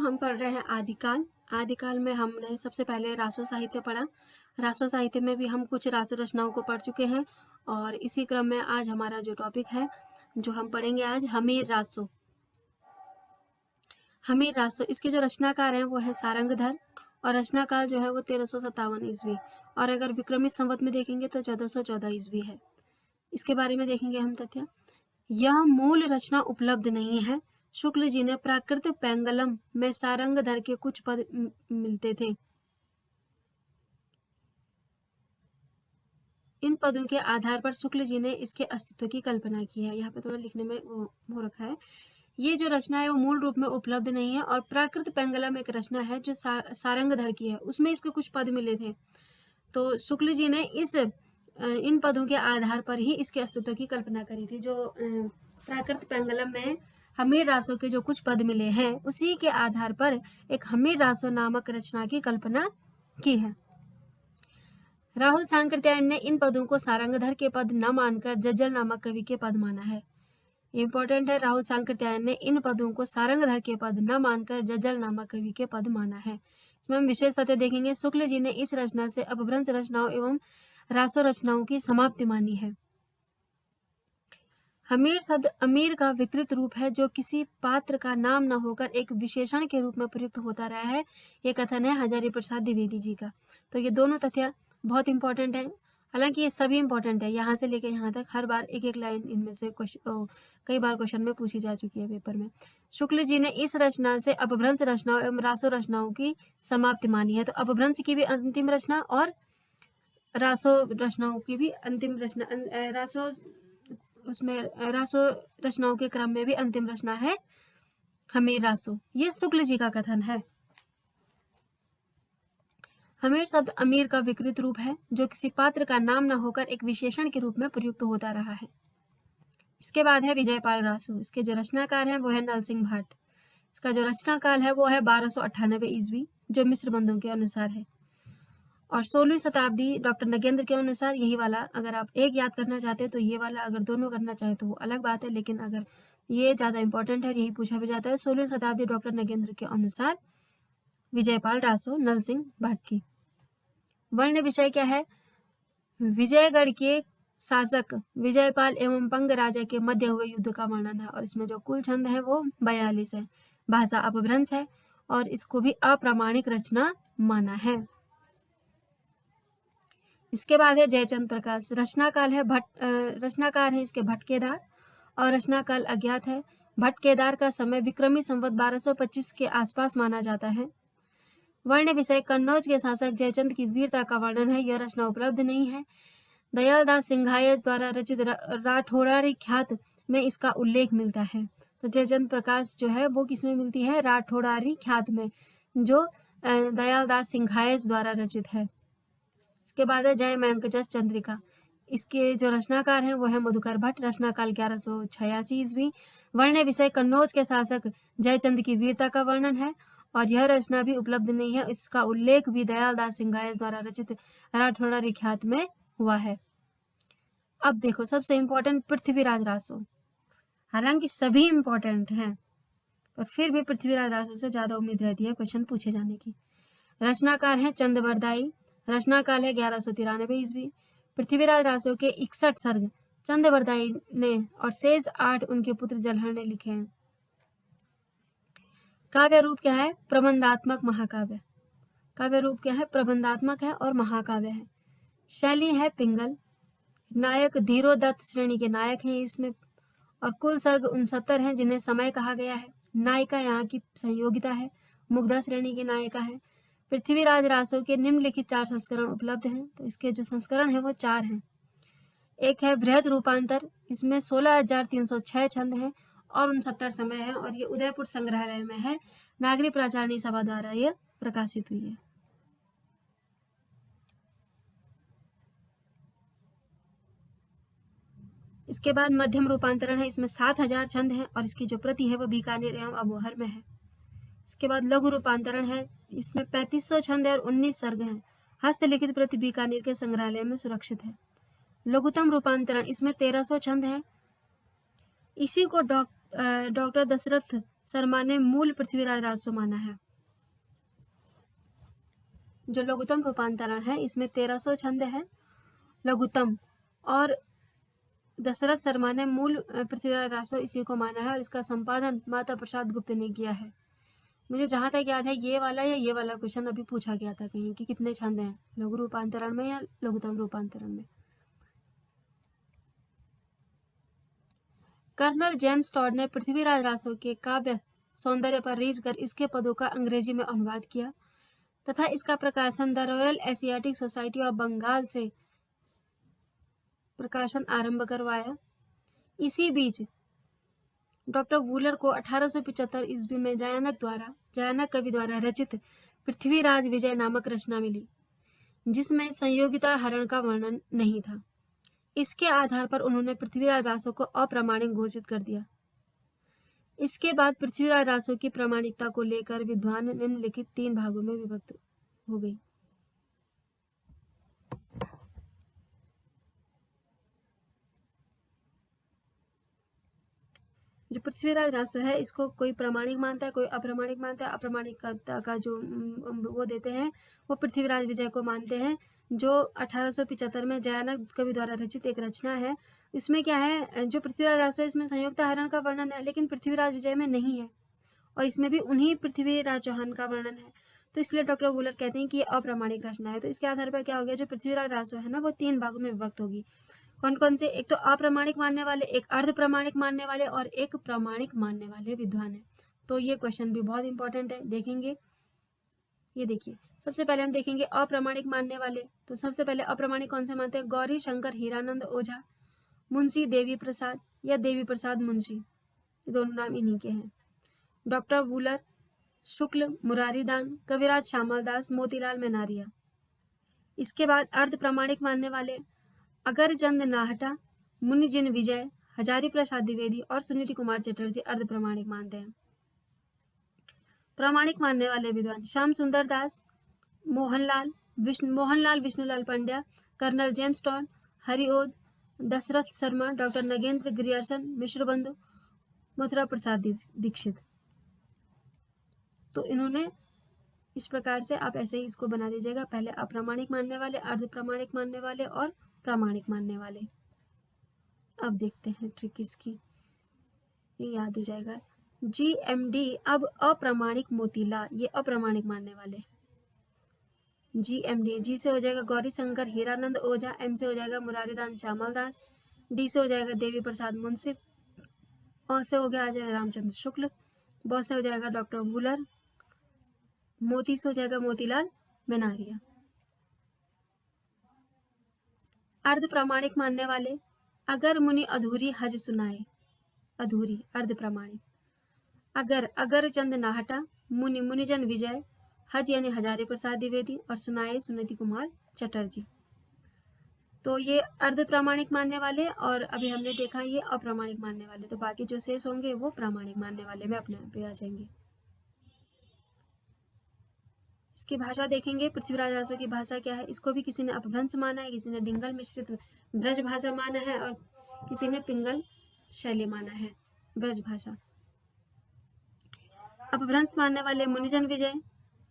हम पढ़ रहे हैं आदिकाल। आदिकाल में हमने सबसे पहले रासो साहित्य पढ़ा। रासो साहित्य में भी हम कुछ रासो रचनाओं को पढ़ चुके हैं और इसी क्रम में आज हमारा जो टॉपिक है, जो हम पढ़ेंगे आज, हमीर रासो। हमीर रासो, इसके जो रचनाकार हैं वो है सारंगधर और रचना काल जो है वो 1357 ईस्वी, और अगर विक्रमी संवत में देखेंगे तो 1414 ईस्वी है। इसके बारे में देखेंगे हम तथ्य। यह मूल रचना उपलब्ध नहीं है। शुक्ल जी ने प्राकृत पैंगलम में सारंगधर के कुछ पद मिलते थे। इन पदों के आधार पर शुक्ल जी ने इसके अस्तित्व की कल्पना की है। यहाँ पे थोड़ा लिखने में वो हो रखा है। ये जो रचना है वो मूल रूप में उपलब्ध नहीं है और प्राकृत पैंगलम एक रचना है जो सारंगधर की है, उसमें इसके कुछ पद मिले थे। तो शुक्ल जी ने इन पदों के आधार पर ही इसके अस्तित्व की कल्पना करी थी। जो प्राकृत पैंगलम में हमीर रासो के जो कुछ पद मिले हैं, उसी के आधार पर एक हमीर रासो नामक रचना की कल्पना की है। राहुल सांकृत्यायन ने इन पदों को सारंगधर के पद न मानकर जज्जल नामक कवि के पद माना है। इंपॉर्टेंट है, राहुल सांकृत्यायन ने इन पदों को सारंगधर के पद न मानकर जज्जल नामक कवि के पद माना है। इसमें हम विशेष तथ्य देखेंगे। शुक्ल जी ने इस रचना से अपभ्रंश रचनाओं एवं रासो रचनाओं की समाप्ति मानी है। हमीर शब्द अमीर का विकृत रूप है जो किसी पात्र का नाम न होकर एक विशेषण के रूप में प्रयुक्त होता रहा है। ये कथन है हजारी प्रसाद द्विवेदी जी का। तो ये दोनों तथ्य बहुत इंपॉर्टेंट है। हालांकि ये सभी इंपॉर्टेंट है, यहाँ से लेकर यहाँ तक हर बार एक एक लाइन इनमें से कई बार क्वेश्चन में पूछी जा चुकी है पेपर में। शुक्ल जी ने इस रचना से अपभ्रंश रचनाओं एवं रासो रचनाओं की समाप्ति मानी है। तो अपभ्रंश की भी अंतिम रचना और रासो रचनाओं की भी अंतिम रचना, रासो रचनाओं के क्रम में भी अंतिम रचना है हमीर रासो। ये शुक्ल जी का कथन है। हमीर शब्द अमीर का विकृत रूप है जो किसी पात्र का नाम न होकर एक विशेषण के रूप में प्रयुक्त होता रहा है। इसके बाद है विजयपाल रासो। इसके जो रचनाकार हैं वो है नल सिंह भाट। इसका जो रचना काल है वो है 1298 ईस्वी, जो मिश्र बंधुओं के अनुसार है। और 16वीं शताब्दी डॉक्टर नगेंद्र के अनुसार यही वाला, अगर आप एक याद करना चाहते हैं तो ये वाला, अगर दोनों करना चाहे तो वो अलग बात है, लेकिन अगर ये ज़्यादा इंपॉर्टेंट है, यही पूछा भी जाता है। 16वीं शताब्दी डॉक्टर नगेंद्र के अनुसार विजयपाल रासो नल सिंह भाट की। वर्ण विषय क्या है? विजयगढ़ के शासक विजयपाल एवं पंग राजा के मध्य हुए युद्ध का वर्णन है, और इसमें जो कुल छंद है वो 42 है। भाषा अपभ्रंश है और इसको भी अप्रामाणिक रचना माना है। इसके बाद है जयचंद प्रकाश। रचनाकाल है रचनाकार है इसके भट्ट केदार और रचनाकाल अज्ञात है। भट्ट केदार का समय विक्रमी संवत 1225 के आसपास माना जाता है। वर्ण विषय कन्नौज के शासक जयचंद की वीरता का वर्णन है। यह रचना उपलब्ध नहीं है। दयालदास सिंघायत द्वारा रचित राठौड़ारी ख्यात में इसका उल्लेख मिलता है। तो जयचंद प्रकाश जो है वो किसमें मिलती है? राठौड़ारी ख्यात में, जो दयालदास सिंघायत द्वारा रचित है। इसके बाद है जय मैंकजस चंद्रिका। इसके जो रचनाकार हैं वो है मधुकर भट्ट। रचनाकाल 1186 ईस्वी। वर्ण विषय कन्नौज के शासक जयचंद की वीरता का वर्णन है और यह रचना भी उपलब्ध नहीं है। इसका उल्लेख भी दयालदास सिंघायत द्वारा रचित राठौड़ारी ख्यात में हुआ है। अब देखो सबसे इंपॉर्टेंट पृथ्वीराज रासो। हालांकि सभी इंपॉर्टेंट हैं पर फिर भी पृथ्वीराज रासो से ज्यादा उम्मीद रहती है क्वेश्चन पूछे जाने की। रचनाकार है चंदबरदाई। रचनाकाल है 1193 ईस्वी। पृथ्वीराज रासो के 61 सर्ग चंदबरदाई ने और शेष 8 उनके पुत्र जलहर ने लिखे हैं। काव्य रूप क्या है? प्रबंधात्मक महाकाव्य। काव्य रूप क्या है? प्रबंधात्मक है और महाकाव्य है। शैली है पिंगल। नायक धीरोदत्त श्रेणी के नायक हैं इसमें, और कुल सर्ग 69 हैं जिन्हें समय कहा गया है। नायिका यहाँ की संयोगिता है, मुग्धा श्रेणी की नायिका है। पृथ्वीराज रासो के निम्नलिखित 4 संस्करण उपलब्ध हैं। तो इसके जो संस्करण है वो 4 हैं। एक है बृहद रूपांतर, इसमें 16,306 छंद हैं और 69 समय है, और ये उदयपुर संग्रहालय में है। नागरी प्राचारणी सभा द्वारा ये प्रकाशित हुई है। इसके बाद मध्यम रूपांतरण है, इसमें 7,000 छंद हैं और इसकी जो प्रति है वो बीकानेर एवं अबोहर में है। इसके बाद लघु रूपांतरण है, इसमें 3500 छंद है और 19 सर्ग हैं। हस्तलिखित प्रति बीकानेर के संग्रहालय में सुरक्षित है। लघुतम रूपांतरण, इसमें 1300 छंद है। इसी को डॉक्टर दशरथ शर्मा ने मूल पृथ्वीराज राजस्व माना है। जो लघुत्तम रूपांतरण है इसमें 1300 छंद है लघुत्तम, और दशरथ शर्मा ने मूल पृथ्वीराज राजस्व इसी को माना है, और इसका संपादन माता प्रसाद गुप्त ने किया है। मुझे जहाँ तक याद है ये वाला या ये वाला क्वेश्चन अभी पूछा गया था कहीं कि कितने छंद हैं लघु रूपांतरण में या लघुत्तम रूपांतरण में। कर्नल जेम्स टॉड ने पृथ्वीराज राजस्व के काव्य सौंदर्य पर रीझ कर इसके पदों का अंग्रेजी में अनुवाद किया तथा इसका प्रकाशन the Royal Asiatic Society of Bengal से प्रकाशन आरंभ करवाया। इसी बीच डॉक्टर वूलर को 1875 ईस्वी में जयानक कवि द्वारा रचित पृथ्वीराज विजय नामक रचना मिली, जिसमें संयोगिता हरण का वर्णन नहीं था। इसके आधार पर उन्होंने पृथ्वीराज राजस्व को अप्रामाणिक घोषित कर दिया। इसके बाद पृथ्वीराज राजस्व की प्रामाणिकता को लेकर विद्वान निम्नलिखित 3 भागों में विभक्त हो गई। जो पृथ्वीराज राजस्व है इसको कोई प्रामाणिक मानता है, कोई अप्रामाणिक मानता है। अप्रामाणिकता का जो वो देते हैं वो पृथ्वीराज विजय को मानते हैं, जो 1875 में जयानक कवि द्वारा रचित एक रचना है। इसमें क्या है, जो पृथ्वीराज राजस्व है इसमें संयुक्ता हरण का वर्णन है, लेकिन पृथ्वीराज विजय में नहीं है, और इसमें भी उन्हीं पृथ्वीराज चौहान का वर्णन है। तो इसलिए डॉक्टर वूलर कहते हैं कि ये अप्रामाणिक रचना है। तो इसके आधार पर क्या हो गया, जो पृथ्वीराज राजस्व है ना वो 3 भागों में विभक्त होगी। कौन कौन से, एक तो अप्रामाणिक मानने वाले, एक अर्ध प्रामाणिक मानने वाले, और एक प्रामाणिक मानने वाले विद्वान है। तो ये क्वेश्चन भी बहुत इंपॉर्टेंट है, देखेंगे। ये देखिए, सबसे पहले हम देखेंगे अप्रामाणिक मानने वाले। तो सबसे पहले अप्रामाणिक कौन से मानते हैं, गौरी शंकर हीरानंद ओझा, मुंशी देवी प्रसाद या देवी प्रसाद मुंशी, ये दोनों नाम इन्हीं के हैं। डॉक्टर वूलर, शुक्ल मुरारीदान, कविराज श्यामल दास, मोतीलाल मेनारिया। इसके बाद अर्ध प्रामाणिक मानने वाले अगरचंद नाहटा, मुनिजिन विजय, हजारी प्रसाद द्विवेदी और सुनीति कुमार चटर्जी अर्ध प्रामाणिक मानते हैं। प्रामाणिक मानने वाले विद्वान Shyam Sundar Das, Mohanlal Vishnulal Pandya, colonel James Tod, Hariaudh, Dasharath Sharma, doctor Nagendra Grierson, Mishra Bandhu, Mathura प्रसाद दीक्षित। तो इन्होंने इस प्रकार से आप ऐसे ही इसको बना दीजिएगा, पहले अप्रामाणिक मानने वाले, अर्ध प्रामाणिक मानने वाले और प्रामाणिक मानने वाले। अब देखते हैं ट्रिक इसकी, ये याद हो जाएगा। GMD, अब अप्रामाणिक मोतीला, ये अप्रामाणिक मानने वाले। GMD, जी से हो जाएगा गौरी शंकर हीरानंद ओझा, M से हो जाएगा मुरारीदान श्यामल दास, D से हो जाएगा देवी प्रसाद मुंशी, O से हो गया अजय रामचंद्र शुक्ल, ब से हो जाएगा डॉक्टर वूलर, मोती से हो जाएगा मोतीलाल मेनारिया। अर्ध प्रामाणिक मानने वाले अगर मुनि अधूरी हज सुनाए, अधूरी अर्ध प्रामाणिक। अगर चंद नाहटा, मुनिजन विजय, हज यानी हजारी प्रसाद द्विवेदी और सुनाए सुनीति कुमार चटर्जी। तो ये अर्ध प्रामाणिक मानने वाले, और अभी हमने देखा ये अप्रामाणिक मानने वाले। तो बाकी जो शेष होंगे वो प्रामाणिक मानने वाले में अपने आप पे आ जाएंगे। इसकी भाषा देखेंगे, पृथ्वीराज राजस्व की भाषा क्या है। इसको भी किसी ने अपभ्रंश माना है, किसी ने डिंगल मिश्रित ब्रज भाषा माना है, और किसी ने पिंगल शैली माना है ब्रज भाषा। अपभ्रंश मानने वाले मुनिजन विजय,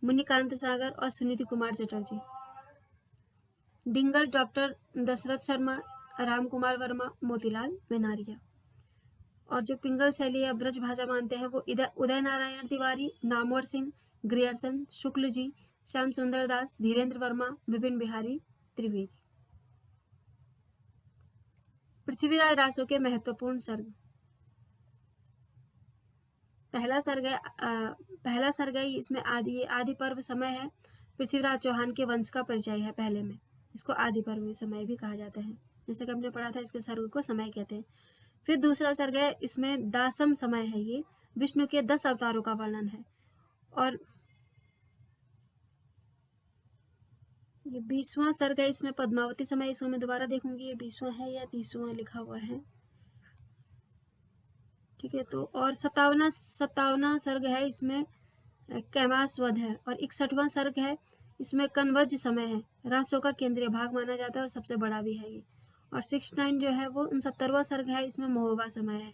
मुनिकांत सागर और सुनीति कुमार चटर्जी। डिंगल डॉक्टर दशरथ शर्मा, राम कुमार वर्मा, मोतीलाल मेनारिया। और जो पिंगल शैली या ब्रज भाषा मानते हैं वो उदय नारायण तिवारी, नामवर सिंह, ग्रियर्सन, शुक्ल जी, श्याम सुंदर दास, धीरेन्द्र वर्मा, विपिन बिहारी त्रिवेदी। पृथ्वीराज राजस्व के महत्वपूर्ण सर्ग। पहला सर्ग है इसमें आदि पर्व समय है। पृथ्वीराज चौहान के वंश का परिचय है पहले में, इसको आदि पर्व समय भी कहा जाता है, जैसे कि हमने पढ़ा था इसके सर्ग को समय कहते हैं। फिर दूसरा सर्ग है, इसमें दासम समय है, ये विष्णु के 10 अवतारों का वर्णन है। और ये 20वां सर्ग है, इसमें पद्मावती समय, इसको मैं दोबारा देखूंगी ये 20वां है या 30वां लिखा हुआ है, ठीक है। तो और 57वां सर्ग है, इसमें कैमासवध है। और 61वां सर्ग है, इसमें कन्वज समय है, रासो का केंद्रीय भाग माना जाता है और सबसे बड़ा भी है ये। और 69 जो है वो 69वां सर्ग है, इसमें महोबा समय है।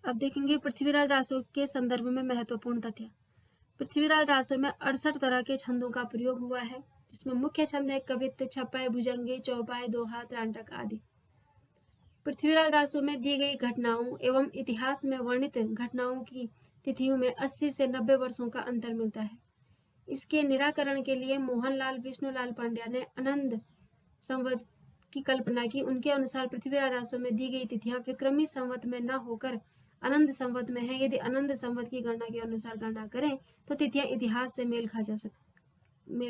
अब देखेंगे पृथ्वीराज रासो के संदर्भ में महत्वपूर्ण तथ्य। पृथ्वीराज रासो में 68 तरह के छंदों का प्रयोग हुआ है, जिसमें मुख्य छंद है कवित्त, छपाई, भुजंगी, चौपाई, दोहा, त्राटक आदि। पृथ्वीराज रासो में दी गई घटनाओं एवं इतिहास में वर्णित घटनाओं की तिथियों में 80 से 90 वर्षों का अंतर मिलता है। इसके निराकरण के लिए मोहनलाल विष्णुलाल पांड्या ने अनंत संवत की कल्पना की। उनके अनुसार पृथ्वीराज रासो में दी गई तिथियां विक्रमी संवत में न होकर अनंत संवत में है। यदि अनंत संवत की गणना के अनुसार गणना करें तो तिथियां इतिहास से मेल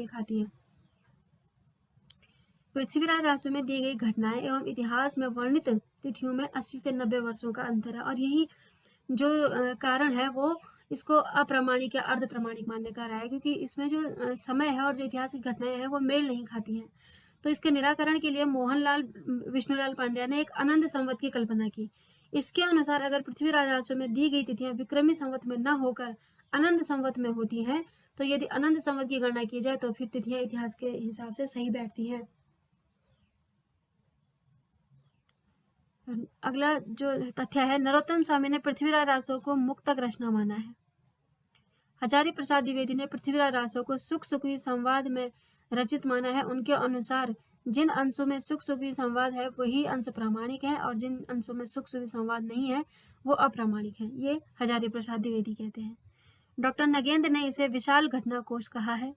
खाती हैं। पृथ्वीराज रासो में दी गई घटनाएं एवं इतिहास में वर्णित तिथियों में 80 से 90 वर्षों का अंतर है, और यही जो कारण है वो इसको अप्रामाणिक या अर्ध प्रमाणिक मानने का रहा है, क्योंकि इसमें जो समय है और जो इतिहास की घटनाएं हैं वो मेल नहीं खाती हैं। तो इसके निराकरण के लिए मोहनलाल विष्णुलाल पांड्या ने एक अनंत संवत की कल्पना की। इसके अनुसार अगर पृथ्वीराज रासो में दी गई तिथियां विक्रमी संवत में न होकर अनंत संवत में होती हैं, तो यदि अनंत संवत की गणना की जाए तो फिर तिथियां इतिहास के हिसाब से सही बैठती हैं। अगला जो तथ्य है, नरोत्तम स्वामी ने पृथ्वीराज रासो को मुक्तक रचना माना है। हजारी प्रसाद द्विवेदी ने पृथ्वीराज रासो को सुख सुखी संवाद में रचित माना है। उनके अनुसार जिन अंशों में सुख सुखी संवाद है वही अंश प्रामाणिक है, और जिन अंशों में सुख सुखी संवाद नहीं है वो अप्रामाणिक है। ये हजारी प्रसाद द्विवेदी कहते हैं। डॉक्टर नगेंद्र ने इसे विशाल घटना कोश कहा है,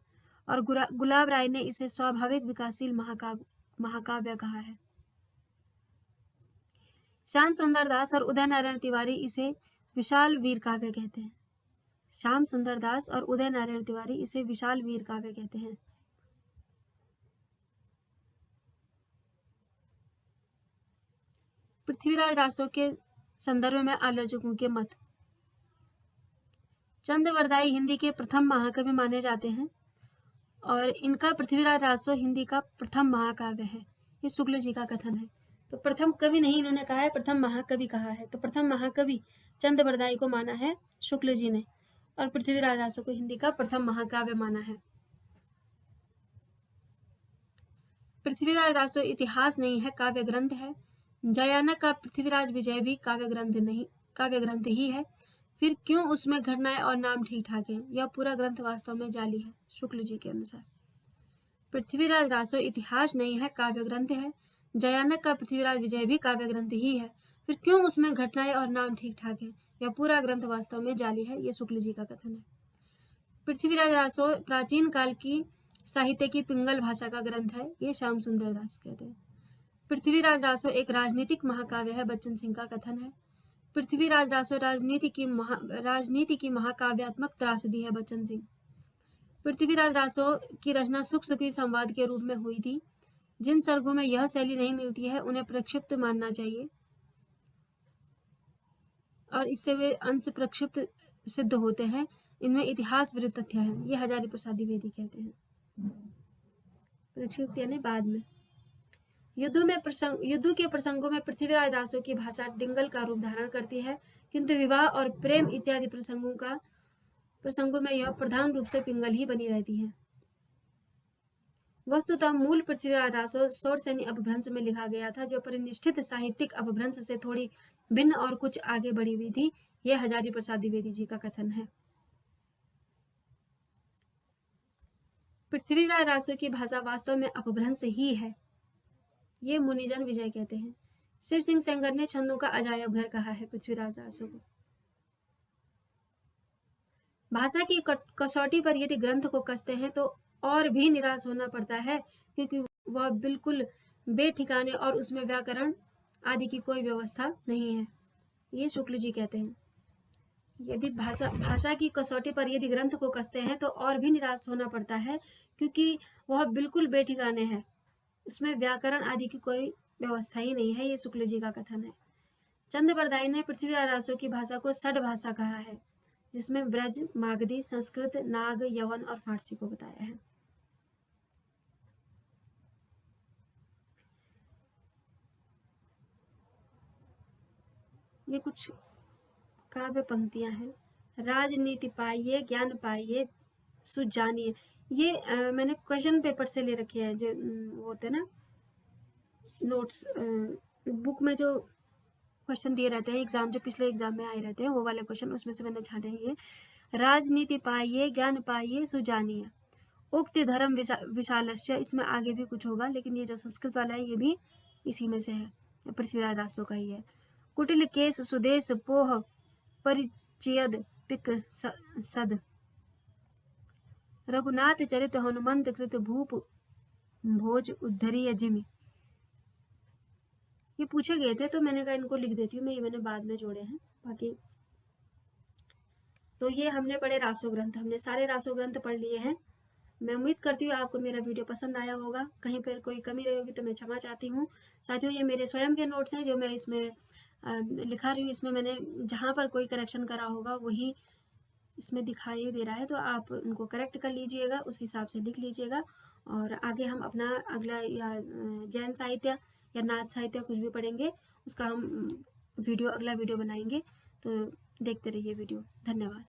और गुलाब राय ने इसे स्वाभाविक विकासशील महाकाव्य कहा है। श्याम सुंदर दास और उदय नारायण तिवारी इसे विशाल वीर काव्य कहते हैं। श्याम सुंदर दास और उदय नारायण तिवारी इसे विशाल वीर काव्य कहते हैं। पृथ्वीराज रासो के संदर्भ में आलोचकों के मत। चंद्रवरदाई हिंदी के प्रथम महाकवि माने जाते हैं, और इनका पृथ्वीराज रासो हिंदी का प्रथम महाकाव्य है। ये शुक्ल जी का कथन है। तो प्रथम कवि नहीं इन्होंने कहा है, प्रथम महाकवि कहा है। तो प्रथम महाकवि चंद्रवरदाई को माना है शुक्ल जी ने, और पृथ्वीराज रासो को हिंदी का प्रथम महाकाव्य माना है। पृथ्वीराज रासो इतिहास नहीं है, काव्य ग्रंथ है। जयानक का पृथ्वीराज विजय भी काव्य ग्रंथ ही है। फिर क्यों उसमें घटनाएं और नाम ठीक ठाक हैं? यह पूरा ग्रंथ वास्तव में जाली है, शुक्ल जी के अनुसार। पृथ्वीराज रासो इतिहास नहीं है, काव्य ग्रंथ है। जयानक का पृथ्वीराज विजय भी काव्य ग्रंथ ही है। फिर क्यों उसमें घटनाएं और नाम ठीक ठाक हैं? यह पूरा ग्रंथ वास्तव में जाली है। यह शुक्ल जी का कथन है। पृथ्वीराज रासो प्राचीन काल की साहित्य की पिंगल भाषा का ग्रंथ है। ये श्याम सुंदर दास कहते हैं। पृथ्वीराज रासो एक राजनीतिक महाकाव्य है, बच्चन सिंह का कथन है। पृथ्वीराज रासो राजनीति की महाकाव्यात्मक त्रासदी है, बच्चन सिंह। पृथ्वीराज रासो की रचना सुख सुखी संवाद के रूप में हुई थी। जिन सर्गों में यह शैली नहीं मिलती है उन्हें प्रक्षिप्त मानना चाहिए, और इससे वे अंश प्रक्षिप्त सिद्ध होते हैं। इनमें इतिहास विरुद्ध तथ्य है। ये हजारी प्रसाद द्विवेदी कहते हैं। प्रक्षिप्त यानी बाद में। युद्ध के प्रसंगों में पृथ्वीराज रासो की भाषा डिंगल का रूप धारण करती है, किंतु विवाह और प्रेम इत्यादि प्रसंगों में यह प्रधान रूप से पिंगल ही बनी रहती है। वस्तुतः मूल पृथ्वीराज रासो शौरसेनी अपभ्रंश में लिखा गया था, जो परिनिष्ठित साहित्यिक अपभ्रंश से थोड़ी भिन्न और कुछ आगे बढ़ी हुई थी। यह हजारी प्रसाद द्विवेदी जी का कथन है। पृथ्वीराज रासो की भाषा वास्तव में अपभ्रंश ही है, ये मुनिजन विजय कहते हैं। शिव सिंह सेंगर ने छंदों का अजायब घर कहा है पृथ्वीराज रासो को। भाषा की कसौटी पर यदि ग्रंथ को कसते हैं तो और भी निराश होना पड़ता है, क्योंकि वह बिल्कुल बेठिकाने और उसमें व्याकरण आदि की कोई व्यवस्था नहीं है। ये शुक्ल जी कहते हैं। यदि भाषा की कसौटी पर यदि ग्रंथ को कसते हैं तो और भी निराश होना पड़ता है, क्योंकि वह बिल्कुल बेठिकाने है, उसमें व्याकरण आदि की कोई व्यवस्था ही नहीं है। ये शुक्ल जी का कथन है। चंद्रवरदाई ने पृथ्वीराज रासो की भाषा को षड भाषा कहा है, जिसमें ब्रज, मागधी, संस्कृत, नाग, यवन और फारसी को बताया है। ये कुछ काव्य पंक्तियां हैं। राजनीति पाइए, ज्ञान पाइए, सुजानिए। ये मैंने क्वेश्चन पेपर से ले रखे हैं, जो वो होते हैं ना नोट्स, बुक में जो क्वेश्चन दिए रहते हैं एग्जाम, जो पिछले एग्जाम में आए रहते हैं वो वाले क्वेश्चन, उसमें से मैंने छाने हैं ये। राजनीति पाइये ज्ञान पाइये सुजानिए, उक्ति धर्म विशालस्य, इसमें आगे भी कुछ होगा, लेकिन ये जो संस्कृत वाला है ये भी इसी में से है, पृथ्वीराज दासो का ही है। कुटिल केस सुदेश पोह परिचयद पिक सद, रघुनाथ चरित हनुमंत कृत भूप भोज उद्धरीय जिमि। ये पूछे गए थे तो मैंने कहा इनको लिख देती हूँ मैं, ये मैंने बाद में जोड़े हैं बाकी। तो ये हमने पढ़े रासो ग्रंथ, हमने सारे रासो ग्रंथ पढ़ लिए हैं। मैं उम्मीद करती हूँ आपको मेरा वीडियो पसंद आया होगा, कहीं पर कोई कमी रही होगी तो मैं क्षमा चाहती हूँ। साथियों ये मेरे स्वयं के नोट्स हैं जो मैं इसमें लिखा रही हूँ, इसमें मैंने जहाँ पर कोई करेक्शन करा होगा वही इसमें दिखाई दे रहा है, तो आप उनको करेक्ट कर लीजिएगा, उस हिसाब से लिख लीजिएगा। और आगे हम अपना अगला या जैन साहित्य या नाथ साहित्य कुछ भी पढ़ेंगे, उसका हम अगला वीडियो बनाएंगे, तो देखते रहिए वीडियो। धन्यवाद।